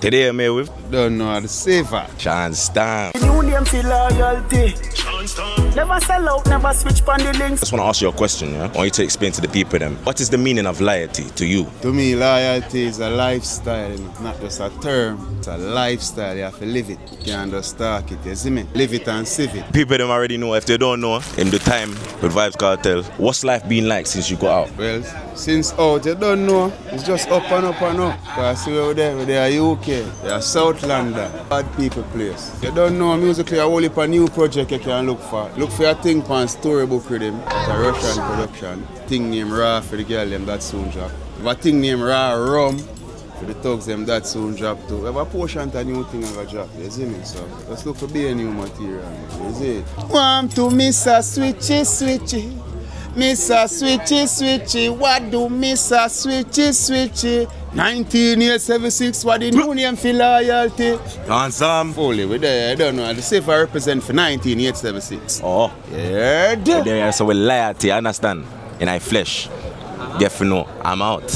Today I'm here with Don't know how to save her. SHAWN STORM. New name for loyalty. SHAWN STORM. Never sell out, never switch on the links. I just want to ask you a question, yeah? I want you to explain to the people them. What is the meaning of loyalty to you? To me, loyalty is a lifestyle, you know? Not just a term. It's a lifestyle. You have to live it. You can't just talk it, you see me? Live it and save it. People them already know. If they don't know, in the time with Vibes Cartel, what's life been like since you got out? Well, since out, you don't know. It's just up and up and up. Because see where they are UK, they are South London, bad people place. You don't know musically, a whole heap of new project you can look for. Look for your thing on Storybook with him. It's a Russian production. Thing named Raw for the girl them that soon drop. If a thing named Raw Rum for the thugs them that soon drop too. We have a portion of a new thing I drop, you see me? So let's look for be a new material, you see it? Want to miss a switchy switchy. Miss a switchy switchy, what do miss a switchy switchy? 1976, what the new name for loyalty? Handsome. Fully, we there, I don't know. The safe I represent for 1976. Oh. Yeah. There, so with loyalty, I understand. In I flesh. Get for no, I'm out.